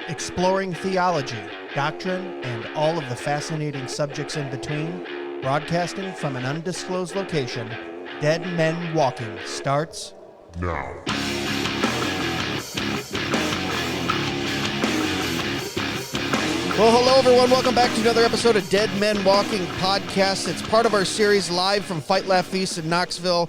Exploring theology, doctrine, and all of the fascinating subjects in between, broadcasting from an undisclosed location, Dead Men Walking starts now. Well, hello, everyone. Welcome back to another episode of Dead Men Walking podcast. It's part of our series live from Fight Laugh Feast in Knoxville,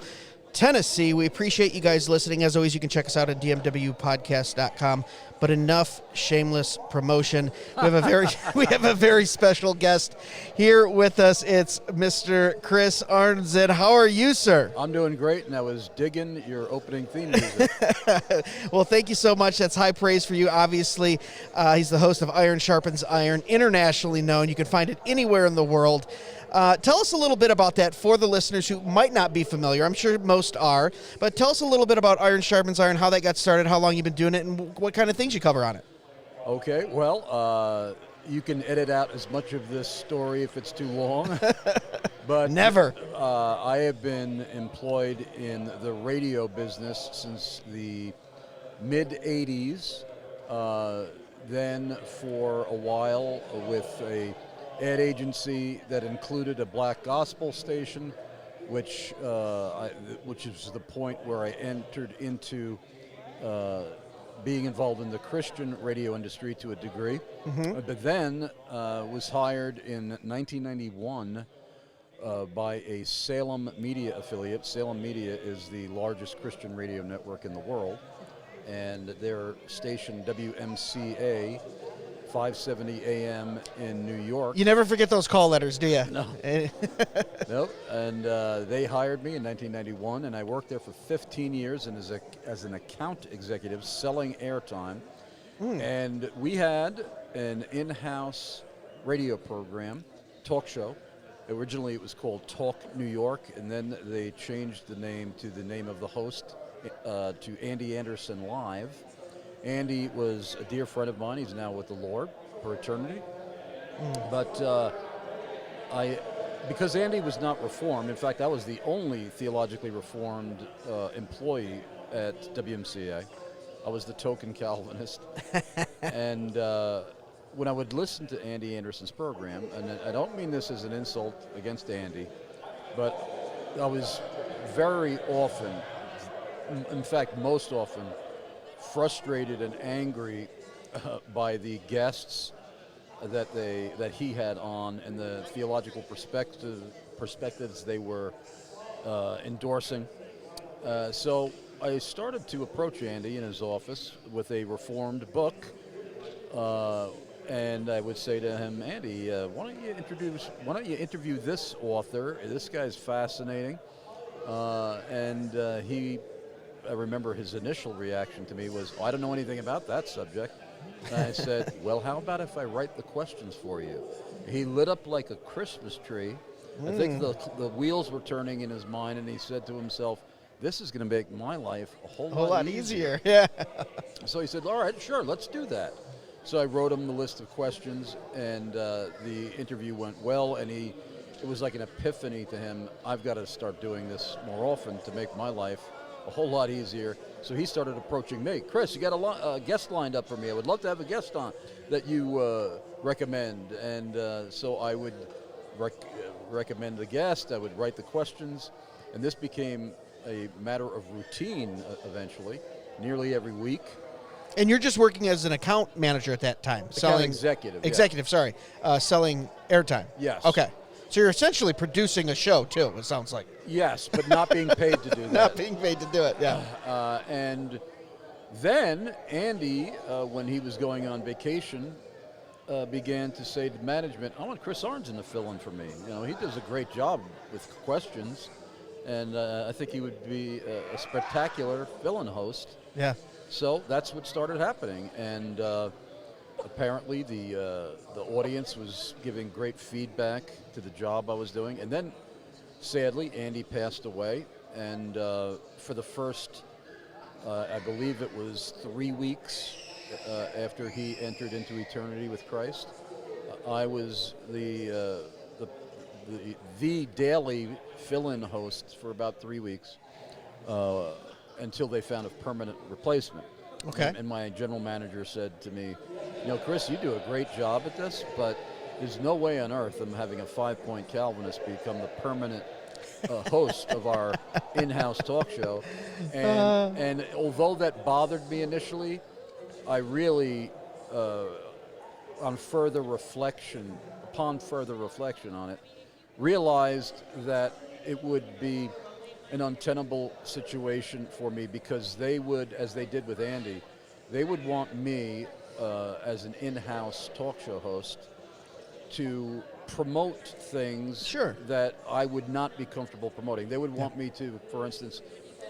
Tennessee. We appreciate you guys listening. As always, you can check us out at dmwpodcast.com. But enough shameless promotion. We have a very special guest here with us. It's Mr. Chris Arnzen. How are you, sir? I'm doing great, and I was digging your opening theme music. Well, thank you so much. That's high praise for you, obviously. He's the host of Iron Sharpens Iron, internationally known. You can find it anywhere in the world. Tell us a little bit about that for the listeners who might not be familiar. I'm sure most are. But tell us a little bit about Iron Sharpens Iron, how that got started, how long you've been doing it, and what kind of things you cover on it. Okay, well, you can edit out as much of this story if it's too long. But Never. I have been employed in the radio business since the mid-'80s. Then for a while with a ad agency that included a black gospel station, which is the point where I entered into being involved in the Christian radio industry to a degree. Mm-hmm. But then was hired in 1991 by a Salem Media affiliate. Salem Media is the largest Christian radio network in the world, and their station WMCA 570 AM in New York. You never forget those call letters, do you? No. Nope. And they hired me in 1991, and I worked there for 15 years and as an account executive selling airtime. And we had an in-house radio program, talk show. Originally it was called Talk New York, and then they changed the name to the name of the host to Andy Anderson Live. Andy was a dear friend of mine. He's now with the Lord for eternity. But because Andy was not Reformed, in fact, I was the only theologically Reformed employee at WMCA. I was the token Calvinist. And when I would listen to Andy Anderson's program, and I don't mean this as an insult against Andy, but I was very often, in fact, most often, frustrated and angry by the guests that he had on and the theological perspectives they were endorsing. So I started to approach Andy in his office with a Reformed book, and I would say to him, Andy, why don't you interview this author? This guy's fascinating, and he. I remember his initial reaction to me was, I don't know anything about that subject. And I said, well, how about if I write the questions for you? He lit up like a Christmas tree. I think the wheels were turning in his mind, and he said to himself, this is going to make my life a whole lot easier. Yeah. So he said, all right, sure, let's do that. So I wrote him the list of questions, and the interview went well, and it was like an epiphany to him. I've got to start doing this more often to make my life a whole lot easier. So he started approaching me. Chris, you got a guest lined up for me. I would love to have a guest on that you recommend. And so I would recommend the guest. I would write the questions. And this became a matter of routine eventually, nearly every week. And you're just working as an account manager at that time? Executive, selling airtime? Yes. Okay. So you're essentially producing a show, too, it sounds like. Yes, but not being paid to do that. Not being paid to do it, yeah. And then Andy, when he was going on vacation, began to say to management, I want Chris Arnzen to fill in for me. You know, he does a great job with questions, and I think he would be a spectacular fill-in host. Yeah. So that's what started happening, and apparently the audience was giving great feedback to the job I was doing. And then, sadly, Andy passed away, and for the first, I believe it was 3 weeks after he entered into eternity with Christ, I was the daily fill-in host for about 3 weeks. until they found a permanent replacement. Okay. And my general manager said to me, Chris, you do a great job at this, but there's no way on earth I'm having a 5-point Calvinist become the permanent host of our in-house talk show. And although that bothered me initially, I really, upon further reflection on it, realized that it would be an untenable situation for me, because they would, as they did with Andy, they would want me as an in-house talk show host to promote things that I would not be comfortable promoting. They would want me to, for instance,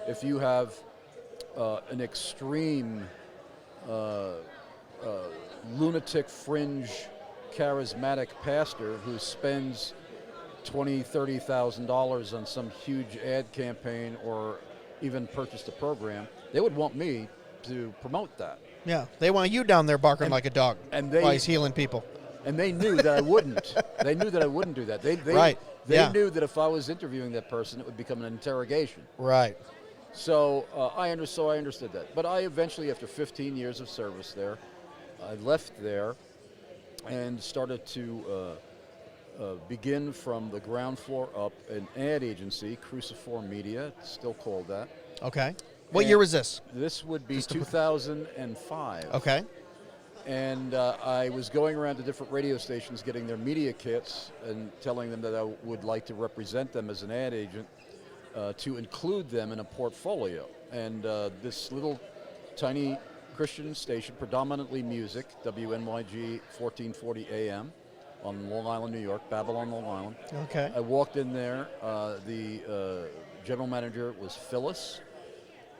if you have an extreme lunatic fringe charismatic pastor who spends $20,000, $30,000 on some huge ad campaign or even purchased a program, they would want me to promote that. Yeah, they want you down there barking like a dog while he's healing people. And they knew that I wouldn't. They knew that I wouldn't do that. They knew that if I was interviewing that person, it would become an interrogation. Right. So I understood that. But I eventually, after 15 years of service there, I left there and started to begin from the ground floor up an ad agency, Cruciform Media, it's still called that. Okay. What year was this? This would be 2005. Okay. And I was going around to different radio stations getting their media kits and telling them that I would like to represent them as an ad agent to include them in a portfolio. And this little tiny Christian station, predominantly music, WNYG 1440 AM on Long Island, New York, Babylon, Long Island. Okay. I walked in there. The general manager was Phyllis.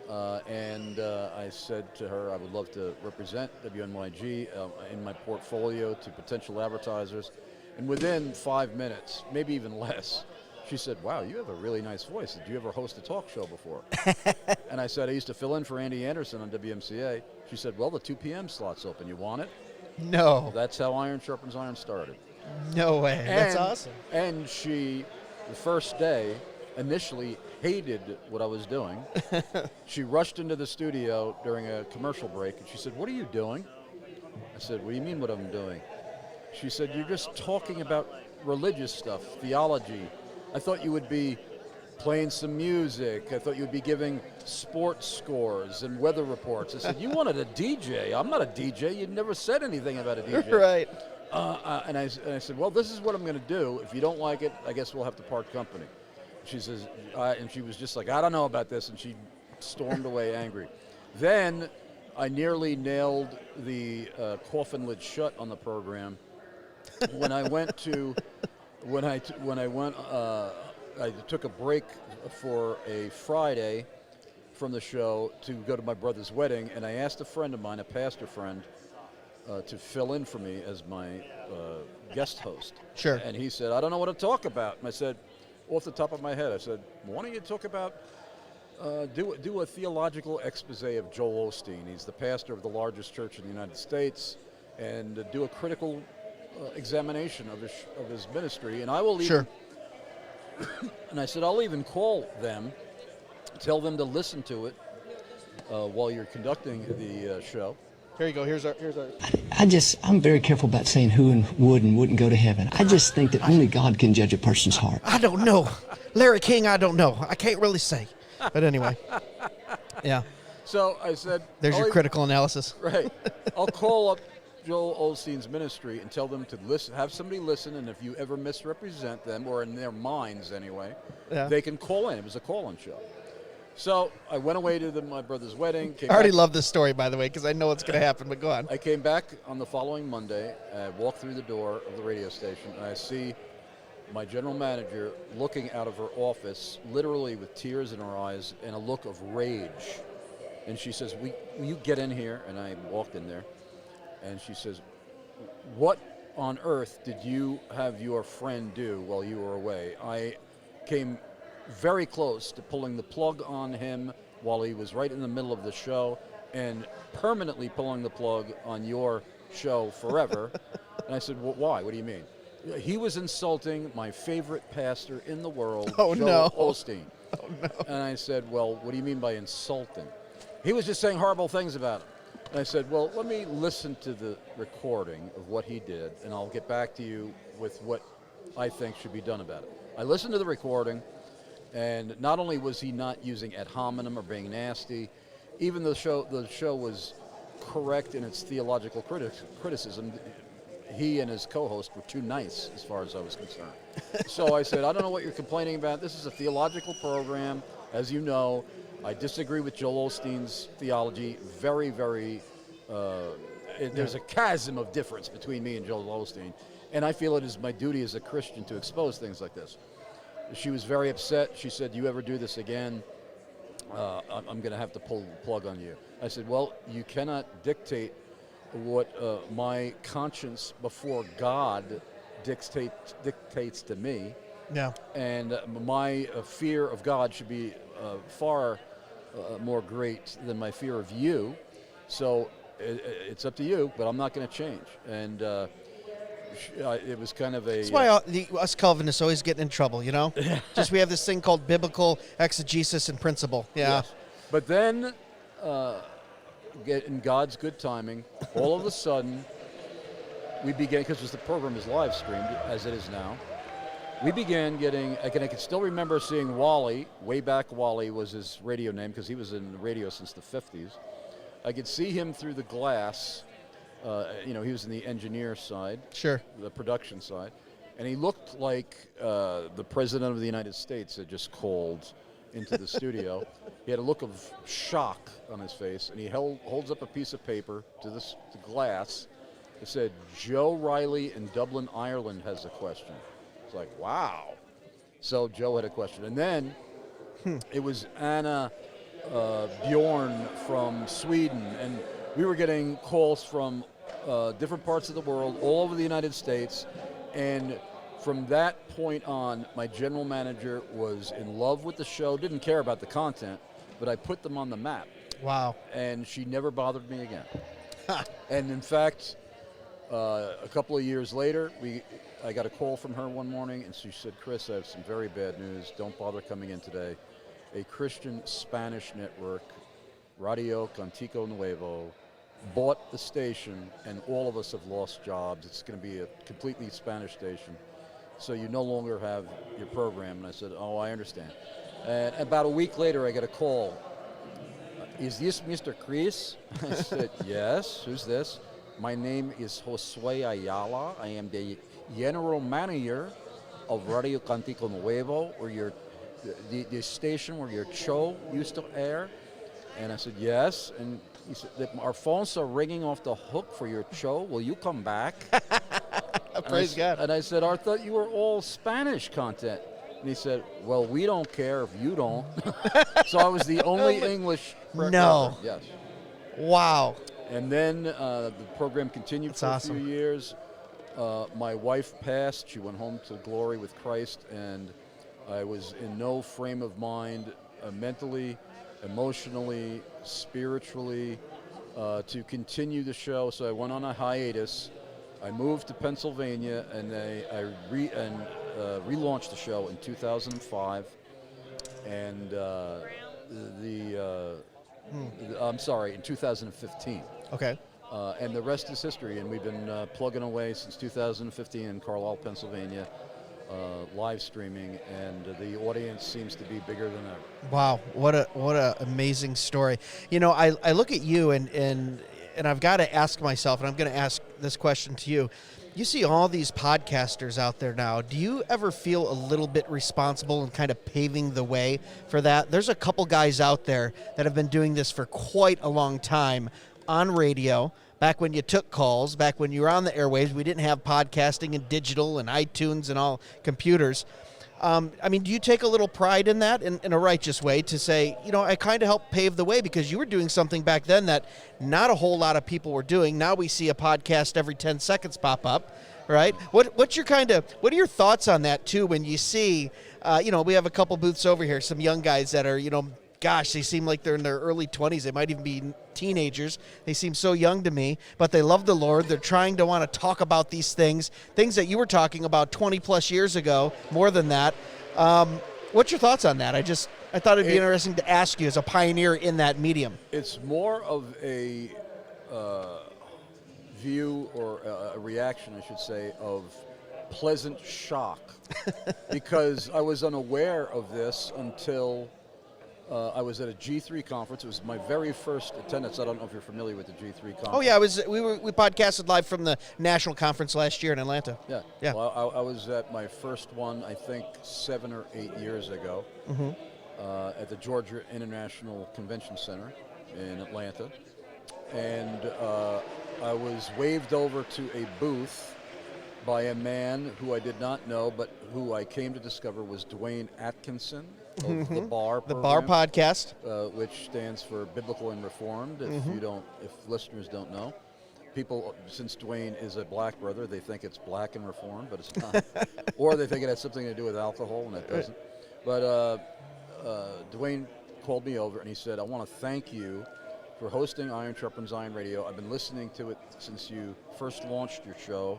And I said to her, I would love to represent WNYG in my portfolio to potential advertisers. And within 5 minutes, maybe even less, she said, wow, you have a really nice voice. Did you ever host a talk show before? And I said, I used to fill in for Andy Anderson on WMCA. She said, well, the 2 p.m. slot's open. You want it? No. Well, that's how Iron Sharpens Iron started. No way. That's awesome. And she, the first day, initially hated what I was doing. She rushed into the studio during a commercial break and she said, what are you doing? I said, what do you mean what I'm doing? She said, you're just talking about religious stuff, theology. I thought you would be playing some music. I thought you would be giving sports scores and weather reports. I said, you wanted a DJ. I'm not a DJ. You never said anything about a DJ. Right. And I said, well, this is what I'm going to do. If you don't like it, I guess we'll have to part company. She says, and she was just like, I don't know about this, and she stormed away angry. Then I nearly nailed the coffin lid shut on the program when I went to, I took a break for a Friday from the show to go to my brother's wedding, and I asked a friend of mine, a pastor friend, to fill in for me as my guest host. Sure. And he said, I don't know what to talk about. And I said, off the top of my head, I said, why don't you talk about, do a theological expose of Joel Osteen. He's the pastor of the largest church in the United States, and do a critical examination of his ministry. And I will even, and I said, I'll even call them, tell them to listen to it while you're conducting the show. Here you go. Here's our. I'm very careful about saying who would and wouldn't go to heaven. I just think that only God can judge a person's heart. I don't know. Larry King, I don't know. I can't really say. But anyway. Yeah. So I said. There's your critical analysis. Right. I'll call up Joel Osteen's ministry and tell them to listen, have somebody listen, and if you ever misrepresent them, or in their minds anyway, they can call in. It was a call-in show. So I went away to my brother's wedding. I already love this story, by the way, because I know what's going to happen, but go on. I came back on the following Monday. I walked through the door of the radio station, and I see my general manager looking out of her office, literally with tears in her eyes and a look of rage. And she says, will you get in here? And I walked in there, and she says, what on earth did you have your friend do while you were away? I came very close to pulling the plug on him while he was right in the middle of the show, and permanently pulling the plug on your show forever. And I said, well, why? What do you mean? He was insulting my favorite pastor in the world, Joel Osteen. Oh, no. And I said, well, what do you mean by insulting? He was just saying horrible things about him. And I said, well, let me listen to the recording of what he did, and I'll get back to you with what I think should be done about it. I listened to the recording, and not only was he not using ad hominem or being nasty, even the show was correct in its theological criticism. He and his co-host were too nice as far as I was concerned. So I said, I don't know what you're complaining about. This is a theological program. As you know, I disagree with Joel Osteen's theology very, very, there's a chasm of difference between me and Joel Osteen. And I feel it is my duty as a Christian to expose things like this. She was very upset. She said, you ever do this again, I'm going to have to pull the plug on you. I said, well, you cannot dictate what my conscience before God dictates to me. Yeah. And my fear of God should be far more great than my fear of you. So it's up to you, but I'm not going to change. And it was kind of a... That's why us Calvinists always get in trouble, you know? Just we have this thing called biblical exegesis and principle. Yeah. Yes. But then, in God's good timing, all of a sudden, we began, because the program is live streamed, as it is now, we began getting, I can still remember seeing Wally, way back Wally was his radio name, because he was in the radio since the 50s. I could see him through the glass. He was in the engineer side, Sure. the production side, and he looked like the President of the United States had just called into the studio. He had a look of shock on his face, and he holds up a piece of paper to the glass. It said, Joe Riley in Dublin, Ireland has a question. It's like, wow. So Joe had a question. And then it was Anna Bjorn from Sweden, and we were getting calls from different parts of the world, all over the United States, and from that point on, my general manager was in love with the show, didn't care about the content, but I put them on the map. Wow. And she never bothered me again. And in fact, a couple of years later, I got a call from her one morning, and she said, Chris, I have some very bad news. Don't bother coming in today. A Christian Spanish network, Radio Cantico Nuevo, bought the station, and all of us have lost jobs. It's going to be a completely Spanish station. So you no longer have your program. And I said, oh, I understand. And about a week later, I get a call. Is this Mr. Chris? I said, yes. Who's this? My name is Josue Ayala. I am the general manager of Radio Cantico Nuevo, where the station where your show used to air. And I said, yes. And he said, our phones are ringing off the hook for your show. Will you come back? Praise God. And I said, I thought you were all Spanish content. And he said, well, we don't care if you don't. So I was the only English. No. Yes. Wow. And then the program continued That's for awesome. a few years. My wife passed. She went home to glory with Christ, and I was in no frame of mind mentally, emotionally, spiritually to continue the show. So I went on a hiatus. I moved to Pennsylvania, and I relaunched the show in 2005. And in 2015. Okay. And the rest is history. And we've been plugging away since 2015 in Carlisle, Pennsylvania, live streaming, and the audience seems to be bigger than ever. Wow, what a amazing story. You know, I look at you and I've got to ask myself, and I'm going to ask this question to you. You see all these podcasters out there now. Do you ever feel a little bit responsible in kind of paving the way for that? There's a couple guys out there that have been doing this for quite a long time on radio. Back when you took calls, back when you were on the airwaves, we didn't have podcasting and digital and iTunes and all computers. I mean, do you take a little pride in that in a righteous way to say, you know, I kind of helped pave the way because you were doing something back then that not a whole lot of people were doing. Now we see a podcast every 10 seconds pop up, right? What are your thoughts on that too when you see, we have a couple booths over here, some young guys that are, gosh, they seem like they're in their early 20s. They might even be teenagers. They seem so young to me, but they love the Lord. They're trying to want to talk about these things that you were talking about 20 plus years ago, more than that. What's your thoughts on that? I thought it'd be interesting to ask you as a pioneer in that medium. It's more of a view, or a reaction, I should say, of pleasant shock, because I was unaware of this until I was at a G3 conference. It was my very first attendance. I don't know if you're familiar with the G3 conference. Oh yeah, we podcasted live from the national conference last year in Atlanta. Yeah. Yeah. Well, I was at my first one, I think 7 or 8 years ago, at the Georgia International Convention Center in Atlanta, and I was waved over to a booth by a man who I did not know, but who I came to discover was Dwayne Atkinson of the BAR The program, BAR podcast. which stands for Biblical and Reformed. If listeners don't know, people, since Dwayne is a black brother, they think it's black and reformed, but it's not, or they think it has something to do with alcohol, and it doesn't. But Dwayne called me over and he said, "I want to thank you for hosting Iron Sharpens Iron Radio. I've been listening to it since you first launched your show."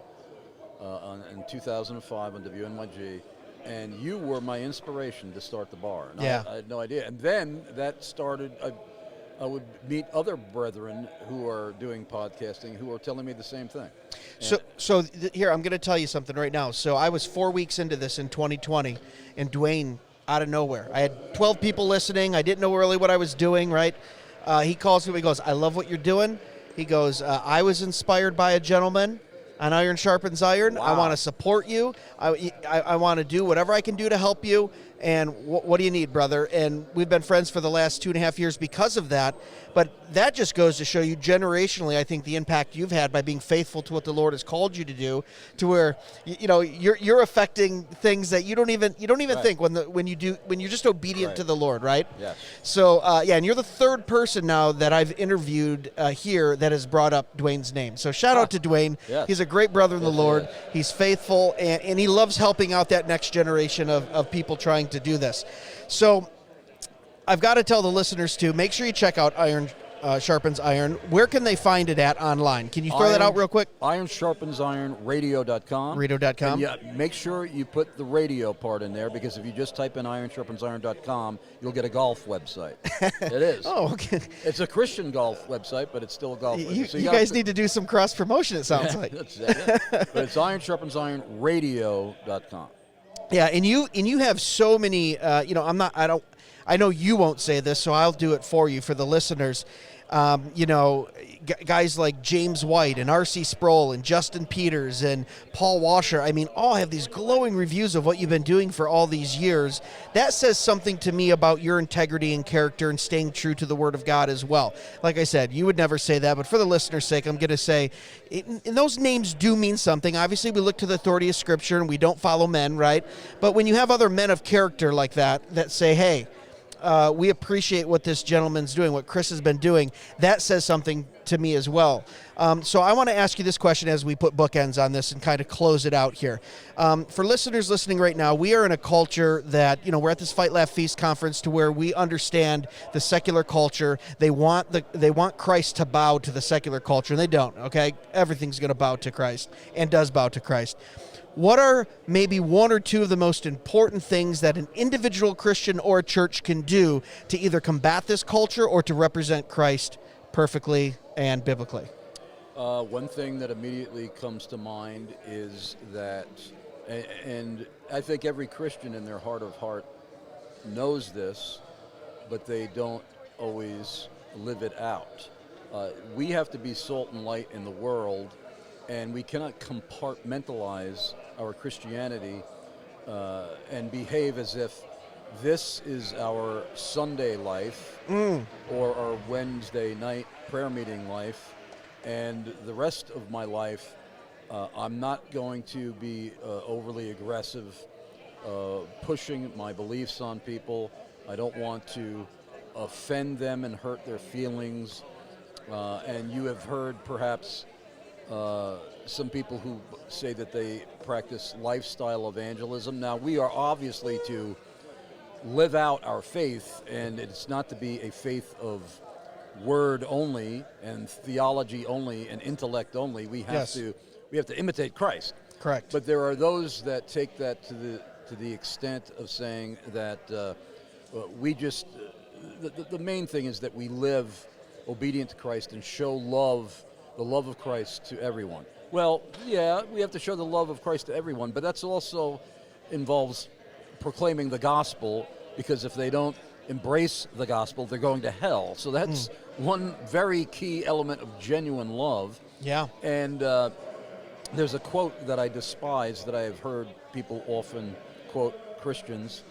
In 2005 on WNYG, and you were my inspiration to start the bar. And Yeah. I had no idea. And then that started, I would meet other brethren who are doing podcasting who are telling me the same thing. Here, I'm going to tell you something right now. So I was 4 weeks into this in 2020, and Dwayne, out of nowhere, I had 12 people listening. I didn't know really what I was doing, right? He calls me, he goes, "I love what you're doing." He goes, "I was inspired by a gentleman on Iron Sharpens Iron. Wow. I want to support you. I want to do whatever I can do to help you. And what do you need, brother?" And we've been friends for the last 2.5 years because of that. But that just goes to show you generationally, I think, the impact you've had by being faithful to what the Lord has called you to do, to where you're affecting things that you don't even Right. think when you're just obedient Right. to the Lord, right? Yes. So and you're the third person now that I've interviewed here that has brought up Dwayne's name. So shout out to Dwayne. Yes. He's a great brother in the Yes, he Lord. is. He's faithful, and he loves helping out that next generation of people trying to do this. So I've got to tell the listeners to make sure you check out Iron Sharpens Iron. Where can they find it at online? Can you throw that out real quick? IronSharpensIronRadio.com. Radio.com. And yeah, make sure you put the radio part in there, because if you just type in IronSharpensIron.com, you'll get a golf website. It is. Oh, okay. It's a Christian golf website, but it's still a golf website. So You gotta guys put- need to do some cross promotion, it sounds like. That's it, yeah. But it's IronSharpensIronRadio.com. Yeah, and you have so many. I know you won't say this, so I'll do it for you, for the listeners. Guys like James White and R.C. Sproul and Justin Peters and Paul Washer, I mean, all have these glowing reviews of what you've been doing for all these years. That says something to me about your integrity and character and staying true to the Word of God as well. Like I said, you would never say that, but for the listener's sake, I'm going to say, and those names do mean something. Obviously, we look to the authority of Scripture and we don't follow men, right? But when you have other men of character like that say, hey, we appreciate what this gentleman's doing, what Chris has been doing, that says something to me as well. So I want to ask you this question as we put bookends on this and kind of close it out here. For listeners listening right now, we are in a culture that, we're at this Fight, Laugh, Feast conference to where we understand the secular culture. They want Christ to bow to the secular culture, and they don't, okay? Everything's going to bow to Christ and does bow to Christ. What are maybe one or two of the most important things that an individual Christian or a church can do to either combat this culture or to represent Christ perfectly and biblically? One thing that immediately comes to mind is that, and I think every Christian in their heart of heart knows this, but they don't always live it out. We have to be salt and light in the world, and we cannot compartmentalize our Christianity and behave as if this is our Sunday life or our Wednesday night prayer meeting life, and the rest of my life I'm not going to be overly aggressive, pushing my beliefs on people. I don't want to offend them and hurt their feelings. And you have heard perhaps some people who say that they practice lifestyle evangelism. Now, we are obviously to live out our faith, and it's not to be a faith of word only and theology only and intellect only. We have to imitate Christ. Correct. But there are those that take that to the extent of saying that we just the main thing is that we live obedient to Christ and show love, the love of Christ to everyone. Well, yeah, we have to show the love of Christ to everyone, but that's also involves proclaiming the gospel, because if they don't embrace the gospel, they're going to hell. So that's one very key element of genuine love. Yeah. And there's a quote that I despise that I have heard people often quote Christians,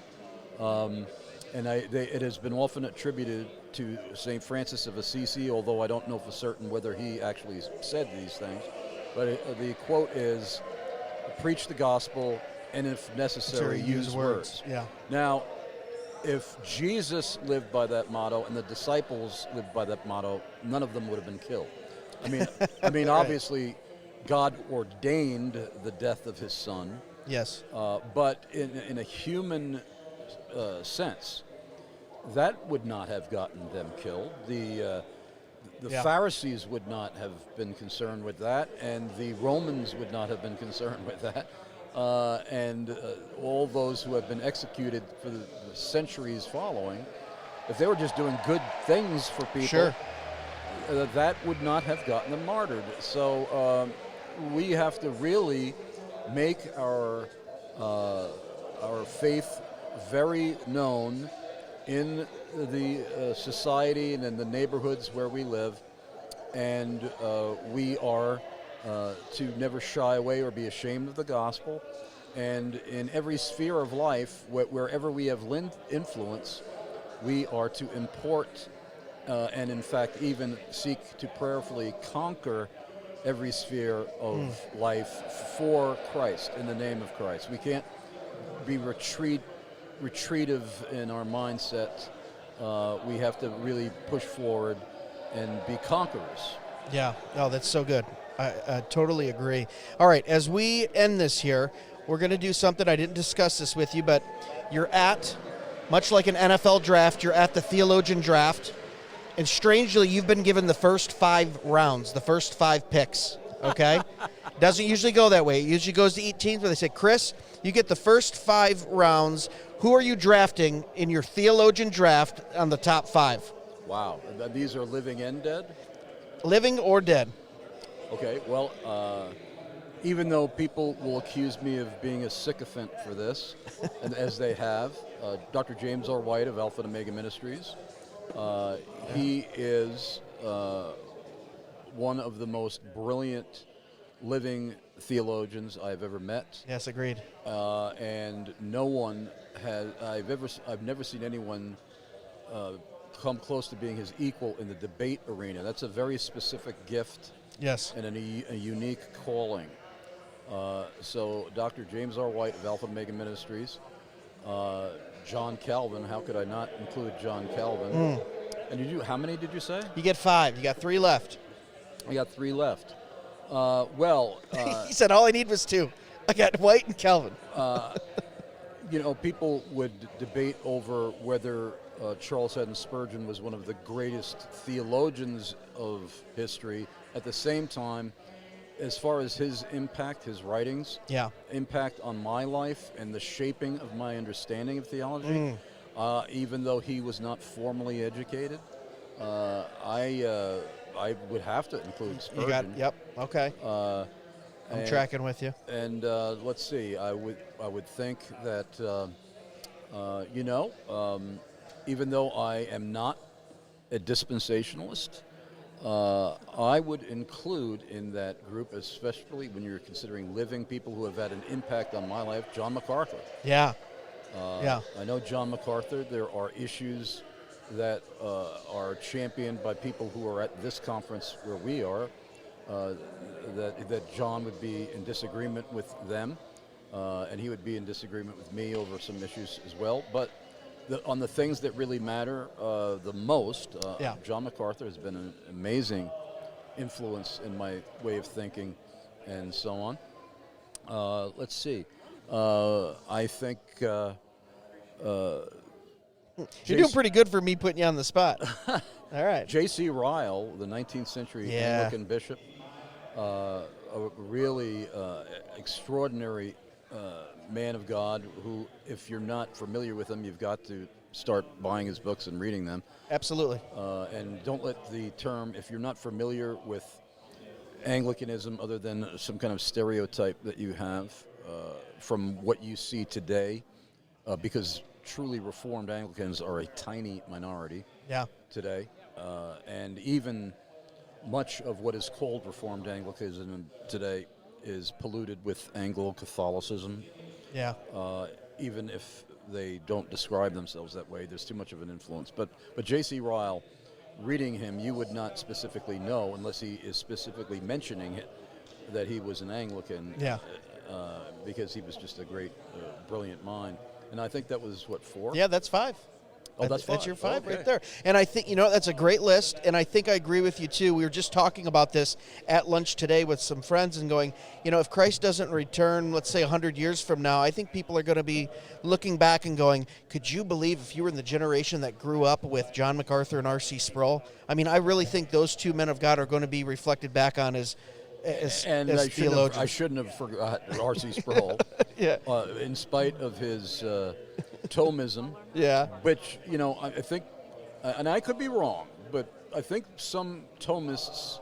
and it has been often attributed to St. Francis of Assisi, although I don't know for certain whether he actually said these things. But the quote is, preach the gospel, and if necessary, use words. Yeah. Now, if Jesus lived by that motto and the disciples lived by that motto, none of them would have been killed. I mean, Right. Obviously, God ordained the death of his son. Yes. But in a human sense, that would not have gotten them killed. The Pharisees would not have been concerned with that, and the Romans would not have been concerned with that, and all those who have been executed for the centuries following, if they were just doing good things for people, Sure. That would not have gotten them martyred. So we have to really make our faith very known in the society and in the neighborhoods where we live, and we are to never shy away or be ashamed of the gospel. And in every sphere of life, wherever we have influence, we are to import and in fact even seek to prayerfully conquer every sphere of life for Christ, in the name of Christ. We can't be retreative in our mindset. We have to really push forward and be conquerors. Yeah. Oh, that's so good. I totally agree. All right, as we end this here, we're going to do something. I didn't discuss this with you, but you're at, much like an NFL draft, you're at the Theologian draft. And strangely, you've been given the first 5 rounds, the first 5 picks, okay? Doesn't usually go that way. It usually goes to 8 teams, but they say, Chris, you get the first 5 rounds. Who are you drafting in your Theologian draft on the top 5? Wow. And these are living and dead? Living or dead? Okay, well, even though people will accuse me of being a sycophant for this, and as they have, Dr. James R. White of Alpha and Omega Ministries, he is one of the most brilliant living theologians I've ever met. Yes, agreed. And no one has, I've never seen anyone come close to being his equal in the debate arena. That's a very specific gift. Yes. And a unique calling. So Dr. James R. White of Alpha and Omega Ministries, John Calvin, how could I not include John Calvin? And how many did you say? You get 5. You got 3 left. I got 3 left. He said all I need was 2. I got White and Calvin. People would debate over whether Charles Haddon Spurgeon was one of the greatest theologians of history. At the same time, as far as his impact, his writings, impact on my life and the shaping of my understanding of theology, even though he was not formally educated, I would have to include Spurgeon. Okay. I'm tracking with you. And let's see, I would think that, even though I am not a dispensationalist, I would include in that group, especially when you're considering living people who have had an impact on my life, John MacArthur. Yeah. I know John MacArthur. There are issues that are championed by people who are at this conference where we are, that John would be in disagreement with them, and he would be in disagreement with me over some issues as well. But on the things that really matter the most, John MacArthur has been an amazing influence in my way of thinking and so on. Let's see. I think... You're doing pretty good for me putting you on the spot. All right. J.C. Ryle, the 19th century Anglican bishop, a really extraordinary man of God who, if you're not familiar with him, you've got to start buying his books and reading them. Absolutely. And don't let the term, if you're not familiar with Anglicanism other than some kind of stereotype that you have from what you see today, because truly Reformed Anglicans are a tiny minority today, and even much of what is called Reformed Anglicanism today is polluted with Anglo-Catholicism. Yeah. Even if they don't describe themselves that way, there's too much of an influence. But J.C. Ryle, reading him, you would not specifically know unless he is specifically mentioning it that he was an Anglican. Yeah. Because he was just a great, brilliant mind. And I think that was, what, 4? Yeah, that's 5. Oh, that's 5. That's your 5 okay. right there. And I think, that's a great list, and I think I agree with you, too. We were just talking about this at lunch today with some friends and going, if Christ doesn't return, let's say 100 years from now, I think people are going to be looking back and going, could you believe if you were in the generation that grew up with John MacArthur and R.C. Sproul? I mean, I really think those two men of God are going to be reflected back on as theologians. I shouldn't have forgotten R.C. Sproul. Yeah. In spite of his Thomism. Yeah. Which, I think, and I could be wrong, but I think some Thomists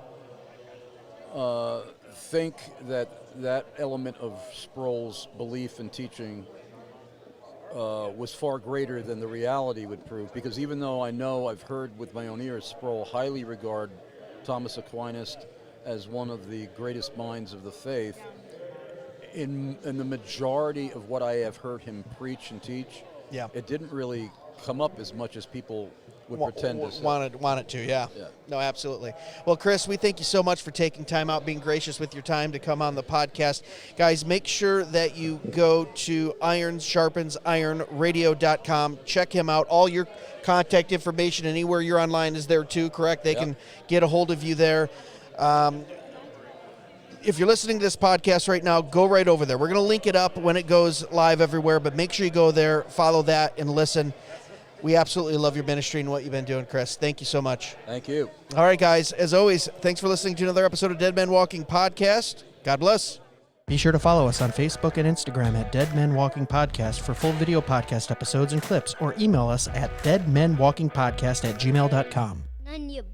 think that element of Sproul's belief and teaching was far greater than the reality would prove, because even though I've heard with my own ears Sproul highly regard Thomas Aquinas as one of the greatest minds of the faith, in the majority of what I have heard him preach and teach, it didn't really come up as much as people would pretend to say. Want it to, yeah. No, absolutely. Well, Chris, we thank you so much for taking time out, being gracious with your time to come on the podcast. Guys, make sure that you go to Sharpens, ironradio.com. Check him out. All your contact information anywhere you're online is there too, correct? They can get a hold of you there. If you're listening to this podcast right now, go right over there. We're going to link it up when it goes live everywhere, but make sure you go there, follow that, and listen. We absolutely love your ministry and what you've been doing, Chris. Thank you so much. Thank you. All right, guys. As always, thanks for listening to another episode of Dead Men Walking Podcast. God bless. Be sure to follow us on Facebook and Instagram at Dead Men Walking Podcast for full video podcast episodes and clips, or email us at deadmenwalkingpodcast@gmail.com. None you